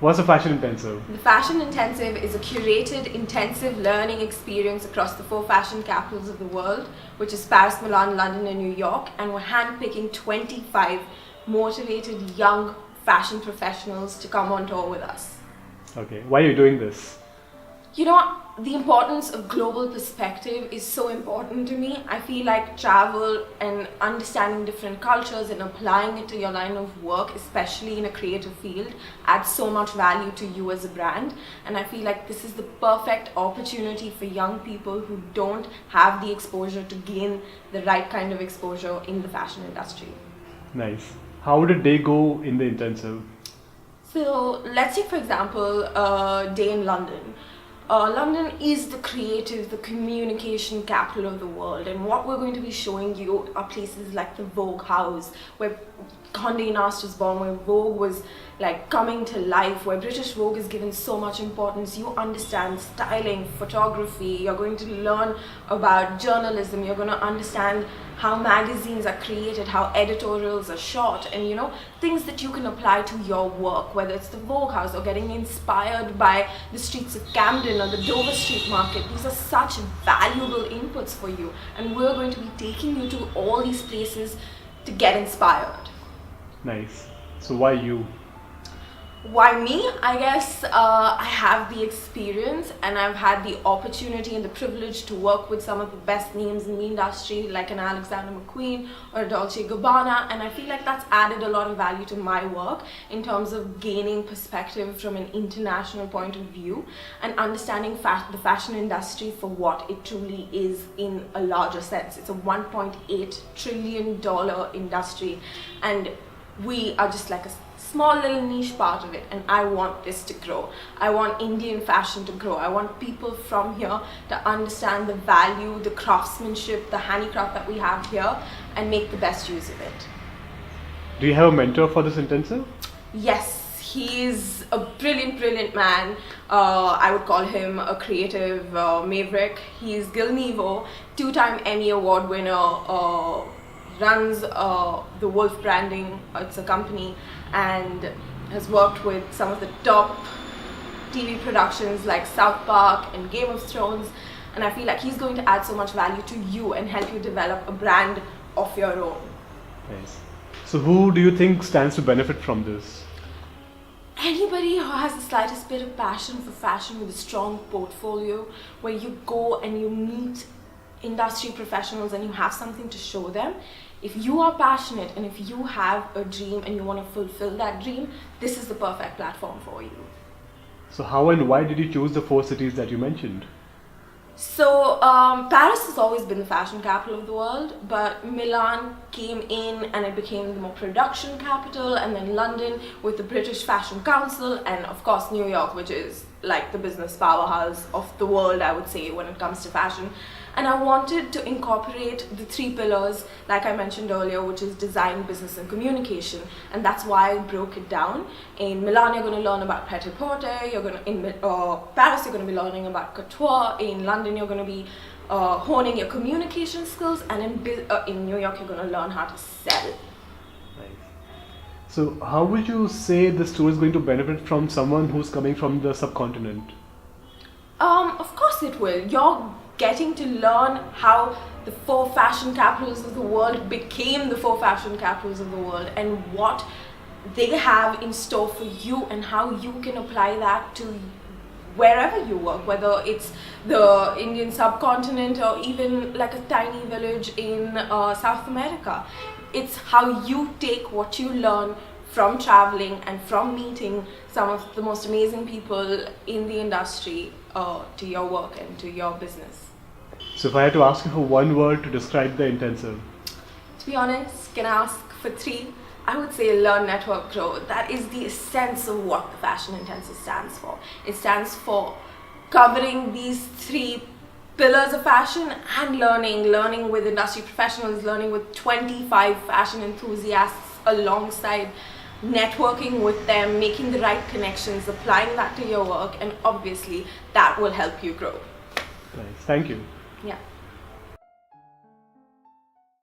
What's a fashion intensive? The Fashion Intensive is a curated, intensive learning experience across the 4 fashion capitals of the world, which is Paris, Milan, London, and New York. And we're handpicking 25 motivated young fashion professionals to come on tour with us. Okay, why are you doing this? You know, the importance of global perspective is so important to me. I feel like travel and understanding different cultures and applying it to your line of work, especially in a creative field, adds so much value to you as a brand. And I feel like this is the perfect opportunity for young people who don't have the exposure to gain the right kind of exposure in the fashion industry. Nice. How did they go in the intensive? So let's take, for example, a day in London. London is the creative, the communication capital of the world, and what we're going to be showing you are places like the Vogue house, where Condé Nast was born, where Vogue was like coming to life, where British Vogue is given so much importance. You understand styling, photography, you're going to learn about journalism, you're going to understand how magazines are created, how editorials are shot, and you know, things that you can apply to your work, whether it's the Vogue house or getting inspired by the streets of Camden or the Dover Street Market. These are such valuable inputs for you, and we're going to be taking you to all these places to get inspired. Nice. So why you? Why me? I guess I have the experience and I've had the opportunity and the privilege to work with some of the best names in the industry, like an Alexander McQueen or a Dolce & Gabbana, and I feel like that's added a lot of value to my work in terms of gaining perspective from an international point of view and understanding the fashion industry for what it truly is in a larger sense. It's a $1.8 trillion industry, and we are just like a small little niche part of it, and I want this to grow. I want Indian fashion to grow. I want people from here to understand the value, the craftsmanship, the handicraft that we have here, and make the best use of it. Do you have a mentor for this intensive? Yes, he's a brilliant man. I would call him a creative maverick. He's Gil Nevo, 2-time Emmy Award winner, runs the Wolf Branding. It's a company, and has worked with some of the top TV productions like South Park and Game of Thrones, and I feel like he's going to add so much value to you and help you develop a brand of your own. Nice. So who do you think stands to benefit from this? Anybody who has the slightest bit of passion for fashion with a strong portfolio, where you go and you meet industry professionals and you have something to show them. If you are passionate and if you have a dream and you want to fulfill that dream, this is the perfect platform for you. So how and why did you choose the 4 cities that you mentioned? So Paris has always been the fashion capital of the world, but Milan came in and it became the more production capital, and then London with the British Fashion Council, and of course New York, which is like the business powerhouse of the world, I would say, when it comes to fashion. And I wanted to incorporate the 3 pillars, like I mentioned earlier, which is design, business, and communication. And that's why I broke it down. In Milan, you're going to learn about pret-a-porter. In Paris, you're going to be learning about couture. In London, you're going to be honing your communication skills. And in New York, you're going to learn how to sell. Nice. So how would you say this tour is going to benefit from someone who's coming from the subcontinent? Of course it will. You're getting to learn how the 4 fashion capitals of the world became the 4 fashion capitals of the world, and what they have in store for you, and how you can apply that to wherever you work, whether it's the Indian subcontinent or even like a tiny village in South America. It's how you take what you learn from traveling and from meeting some of the most amazing people in the industry to your work and to your business. So if I had to ask you for one word to describe the intensive? To be honest, can I ask for 3? I would say learn, network, grow. That is the essence of what the Fashion Intensive stands for. It stands for covering these 3 pillars of fashion and learning with industry professionals, learning with 25 fashion enthusiasts alongside, networking with them, making the right connections, applying that to your work, and obviously that will help you grow. Nice. Thank you. Yeah.